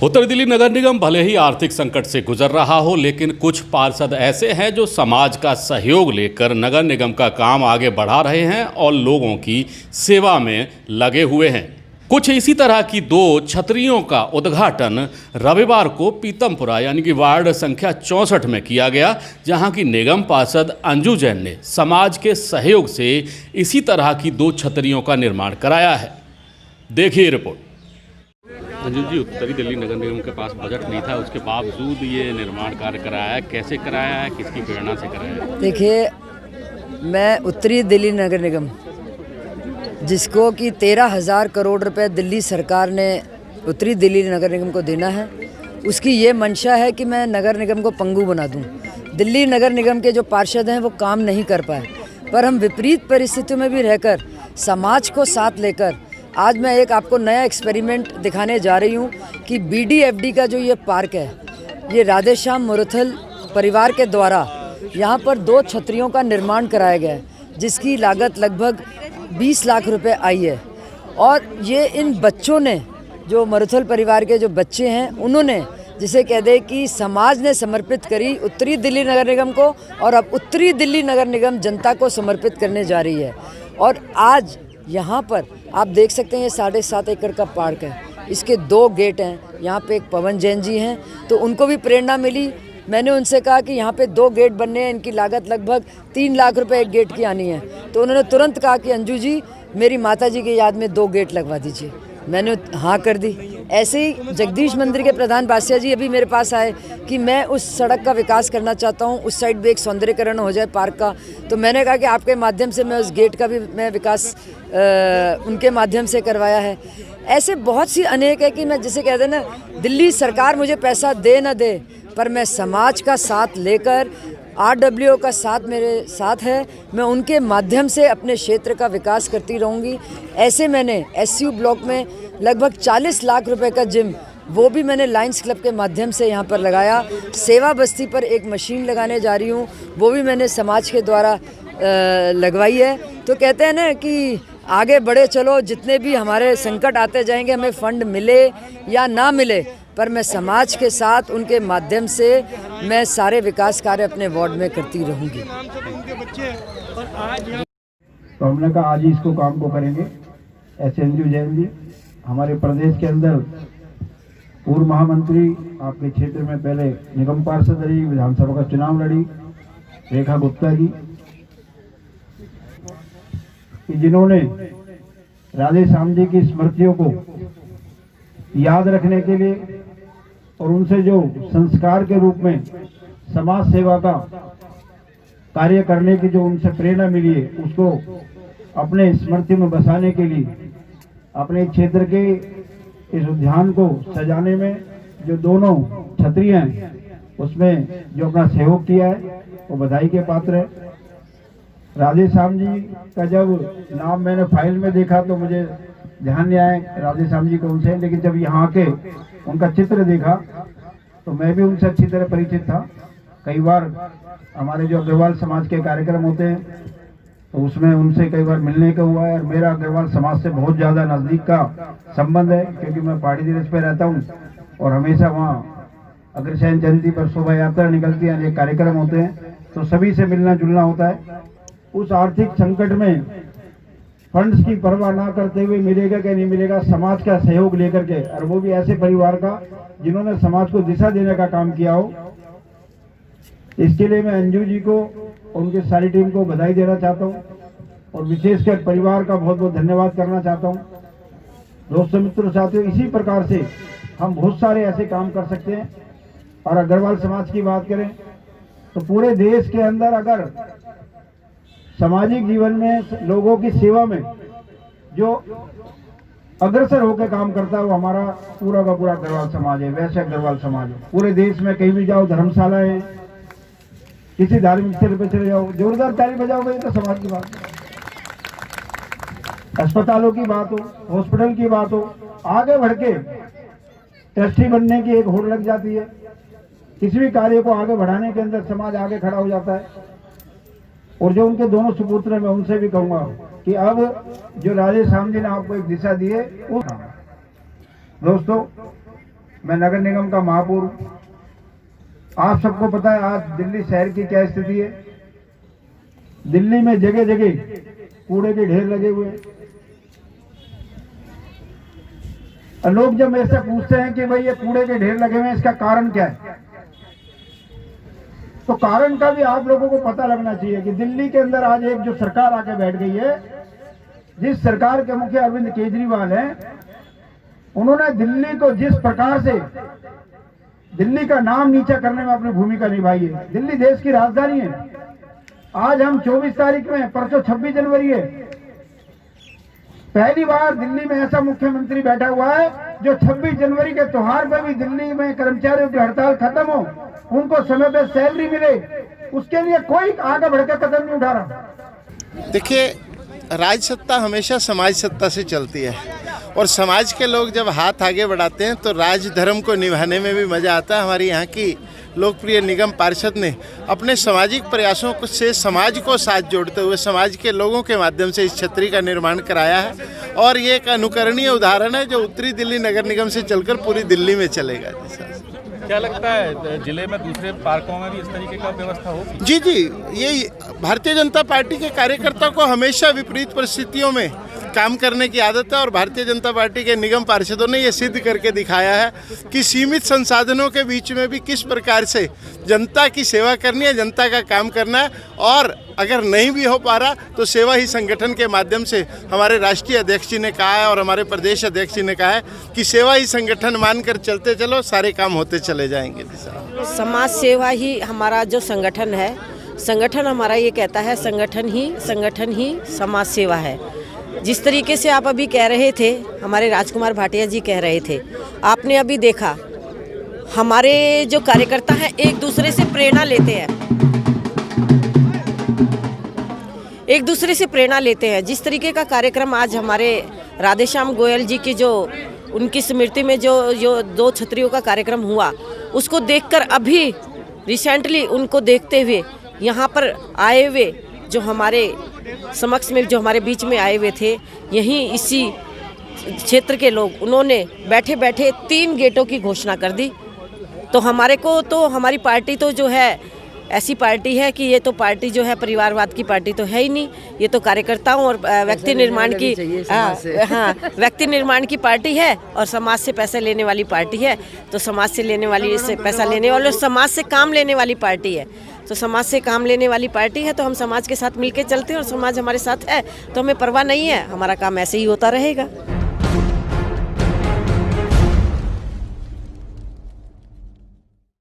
उत्तर दिल्ली नगर निगम भले ही आर्थिक संकट से गुजर रहा हो, लेकिन कुछ पार्षद ऐसे हैं जो समाज का सहयोग लेकर नगर निगम का काम आगे बढ़ा रहे हैं और लोगों की सेवा में लगे हुए हैं। कुछ इसी तरह की 2 छतरियों का उद्घाटन रविवार को पीतमपुरा यानी कि वार्ड संख्या 64 में किया गया, जहां की निगम पार्षद अंजू जैन ने समाज के सहयोग से इसी तरह की 2 छतरियों का निर्माण कराया है। देखिए रिपोर्ट। अंजू जी, उत्तरी दिल्ली नगर निगम के पास बजट नहीं था, उसके बावजूद ये निर्माण कार्य कराया है, कैसे कराया है, किसकी प्रेरणा से कराया है? देखिए, मैं उत्तरी दिल्ली नगर निगम, जिसको कि 13,000 करोड़ रुपए दिल्ली सरकार ने उत्तरी दिल्ली नगर निगम को देना है, उसकी ये मंशा है कि मैं नगर निगम को पंगु बना दूं। दिल्ली नगर निगम के जो पार्षद हैं वो काम नहीं कर पाए, पर हम विपरीत परिस्थितियों में भी रहकर समाज को साथ लेकर आज मैं एक आपको नया एक्सपेरिमेंट दिखाने जा रही हूँ कि BDFD का जो ये पार्क है, ये राधेश्याम मुरथल परिवार के द्वारा यहाँ पर 2 छतरियों का निर्माण कराया गया है, जिसकी लागत लगभग 20 लाख रुपए आई है। और ये इन बच्चों ने, जो मुरथल परिवार के जो बच्चे हैं, उन्होंने जिसे कह दे कि समाज ने समर्पित करी उत्तरी दिल्ली नगर निगम को, और अब उत्तरी दिल्ली नगर निगम जनता को समर्पित करने जा रही है। और आज यहाँ पर आप देख सकते हैं, ये 7.5 एकड़ का पार्क है, इसके 2 गेट हैं। यहाँ पे एक पवन जैन जी हैं, तो उनको भी प्रेरणा मिली। मैंने उनसे कहा कि यहाँ पे 2 गेट बनने हैं, इनकी लागत लगभग 3 लाख रुपए एक गेट की आनी है। तो उन्होंने तुरंत कहा कि अंजू जी, मेरी माता जी की याद में 2 गेट लगवा दीजिए। मैंने हाँ कर दी। ऐसे ही जगदीश मंदिर के प्रधान बादशाह जी अभी मेरे पास आए कि मैं उस सड़क का विकास करना चाहता हूँ, उस साइड भी एक सौंदर्यीकरण हो जाए पार्क का। तो मैंने कहा कि आपके माध्यम से मैं उस गेट का भी मैं विकास उनके माध्यम से करवाया है। ऐसे बहुत सी अनेक है कि मैं जिसे कहते हैं ना, दिल्ली सरकार मुझे पैसा दे ना दे, पर मैं समाज का साथ लेकर, RWO का साथ मेरे साथ है, मैं उनके माध्यम से अपने क्षेत्र का विकास करती रहूँगी। ऐसे मैंने SCU ब्लॉक में लगभग 40 लाख रुपए का जिम, वो भी मैंने लायंस क्लब के माध्यम से यहाँ पर लगाया। सेवा बस्ती पर एक मशीन लगाने जा रही हूँ, वो भी मैंने समाज के द्वारा लगवाई है। तो कहते हैं ना कि आगे बढ़े चलो, जितने भी हमारे संकट आते जाएंगे, हमें फंड मिले या ना मिले, पर मैं समाज के साथ, उनके माध्यम से मैं सारे विकास कार्य अपने वार्ड में करती रहूँगी। तो हमने कहा आज ही इसको काम को करेंगे। ऐसे अंजू जैन जी हमारे प्रदेश के अंदर पूर्व महामंत्री, आपके क्षेत्र में पहले निगम पार्षद रही, विधानसभा का चुनाव लड़ी, रेखा गुप्ता जी, जिन्होंने राधेश्याम जी की स्मृतियों को याद रखने के लिए और उनसे जो संस्कार के रूप में समाज सेवा का कार्य करने की जो उनसे प्रेरणा मिली है, उसको अपने स्मृति में बसाने के लिए अपने क्षेत्र के इस उद्यान को सजाने में जो 2 छतरियां हैं, उसमें जो अपना सहयोग किया है, वो बधाई के पात्र है। राधेश्याम जी का जब नाम मैंने फाइल में देखा तो मुझे ध्यान नहीं आया राधेश्याम जी कौन से हैं, लेकिन जब यहाँ के उनका चित्र देखा तो मैं भी उनसे अच्छी तरह परिचित था। कई बार हमारे जो अग्रवाल समाज के कार्यक्रम होते हैं तो उसमें उनसे कई बार मिलने का हुआ है, और मेरा अग्रवाल समाज से बहुत ज़्यादा नज़दीक का संबंध है, क्योंकि मैं पहाड़ी दिवस पे रहता हूँ और हमेशा वहाँ अग्रसेन जयंती पर शोभा यात्रा निकलती है, अनेक कार्यक्रम होते हैं, तो सभी से मिलना जुलना होता है। उस आर्थिक संकट में फंड्स की परवाह ना करते हुए मिलेगा क्या नहीं मिलेगा, समाज का सहयोग लेकर के, और वो भी ऐसे परिवार का जिन्होंने समाज को दिशा देने का काम किया हो। इसके लिए मैं अंजू जी को और उनकी सारी टीम को बधाई देना चाहता हूँ, और विशेषकर परिवार का बहुत बहुत धन्यवाद करना चाहता हूँ। दोस्तों, मित्रों, साथियों, इसी प्रकार से हम बहुत सारे ऐसे काम कर सकते हैं। और अग्रवाल समाज की बात करें तो पूरे देश के अंदर अगर सामाजिक जीवन में लोगों की सेवा में जो अग्रसर होकर काम करता है, वो हमारा पूरा का पूरा अग्रवाल समाज है, वैसे अग्रवाल समाज है। पूरे देश में कहीं भी जाओ, धर्मशालाएं, किसी धार्मिक स्थल पर चले जाओ, जोरदार ताली बजाओगे तो समाज की बात है। अस्पतालों की बात हो, हॉस्पिटल की बात हो, आगे बढ़ के ट्रस्टी बनने की एक होड़ लग जाती है। किसी भी कार्य को आगे बढ़ाने के अंदर समाज आगे खड़ा हो जाता है। और जो उनके दोनों सुपुत्र हैं, मैं उनसे भी कहूंगा कि अब जो राधे श्याम जी ने आपको एक दिशा दी है उस दोस्तों, मैं नगर निगम का महापौर हूं। आप सबको पता है आज दिल्ली शहर की क्या स्थिति है। दिल्ली में जगह जगह कूड़े के ढेर लगे हुए हैं। लोग जब मेरे से पूछते हैं कि भाई ये कूड़े के ढेर लगे हुए हैं, इसका कारण क्या है, तो कारण का भी आप लोगों को पता लगना चाहिए कि दिल्ली के अंदर आज एक जो सरकार आके बैठ गई है, जिस सरकार के मुखिया अरविंद केजरीवाल हैं, उन्होंने दिल्ली को जिस प्रकार से दिल्ली का नाम नीचा करने में अपनी भूमिका निभाई है। दिल्ली देश की राजधानी है। आज हम 24 तारीख में, परसों 26 जनवरी है, पहली बार दिल्ली में ऐसा मुख्यमंत्री बैठा हुआ है जो 26 जनवरी के त्योहार पर भी दिल्ली में कर्मचारियों की हड़ताल खत्म हो, उनको समय पर सैलरी मिले, उसके लिए कोई आगे बढ़कर कदम नहीं उठा रहा। देखिए, राज सत्ता हमेशा समाज सत्ता से चलती है और समाज के लोग जब हाथ आगे बढ़ाते हैं तो राज धर्म को निभाने में भी मज़ा आता है। हमारी यहाँ की लोकप्रिय निगम पार्षद ने अपने सामाजिक प्रयासों से समाज को साथ जोड़ते हुए समाज के लोगों के माध्यम से इस छतरी का निर्माण कराया है और ये एक अनुकरणीय उदाहरण है जो उत्तरी दिल्ली नगर निगम से चलकर पूरी दिल्ली में चलेगा। क्या लगता है जिले में दूसरे पार्कों में भी इस तरीके का व्यवस्था होगी? जी जी, ये भारतीय जनता पार्टी के कार्यकर्ताओं को हमेशा विपरीत परिस्थितियों में काम करने की आदत है और भारतीय जनता पार्टी के निगम पार्षदों ने ये सिद्ध करके दिखाया है कि सीमित संसाधनों के बीच में भी किस प्रकार से जनता की सेवा करनी है, जनता का काम करना है। और अगर नहीं भी हो पा रहा तो सेवा ही संगठन के माध्यम से हमारे राष्ट्रीय अध्यक्ष जी ने कहा है और हमारे प्रदेश अध्यक्ष जी ने कहा है कि सेवा ही संगठन मानकर चलते चलो, सारे काम होते चले जाएंगे। समाज सेवा ही हमारा जो संगठन है, संगठन हमारा ये कहता है संगठन ही समाज सेवा है। जिस तरीके से आप अभी कह रहे थे, हमारे राजकुमार भाटिया जी कह रहे थे, आपने अभी देखा हमारे जो कार्यकर्ता हैं एक दूसरे से प्रेरणा लेते हैं, एक दूसरे से प्रेरणा लेते हैं। जिस तरीके का कार्यक्रम आज हमारे राधेश्याम गोयल जी की जो उनकी स्मृति में जो 2 छतरियों का कार्यक्रम हुआ, उसको देखकर अभी रिसेंटली उनको देखते हुए यहाँ पर आए हुए जो हमारे समक्ष में, जो हमारे बीच में आए हुए थे, यहीं इसी क्षेत्र के लोग, उन्होंने बैठे बैठे 3 गेटों की घोषणा कर दी। तो हमारे को तो हमारी पार्टी तो जो है ऐसी पार्टी है कि ये तो पार्टी जो है परिवारवाद की पार्टी तो है ही नहीं, ये तो कार्यकर्ताओं और व्यक्ति निर्माण की व्यक्ति निर्माण की पार्टी है और समाज से पैसा लेने वाली पार्टी है। तो समाज से लेने वाली, से पैसा लेने वाले, समाज से काम लेने वाली पार्टी है। तो समाज से काम लेने वाली पार्टी है तो हम समाज के साथ मिलकर चलते हैं और समाज हमारे साथ है तो हमें परवाह नहीं है, हमारा काम ऐसे ही होता रहेगा।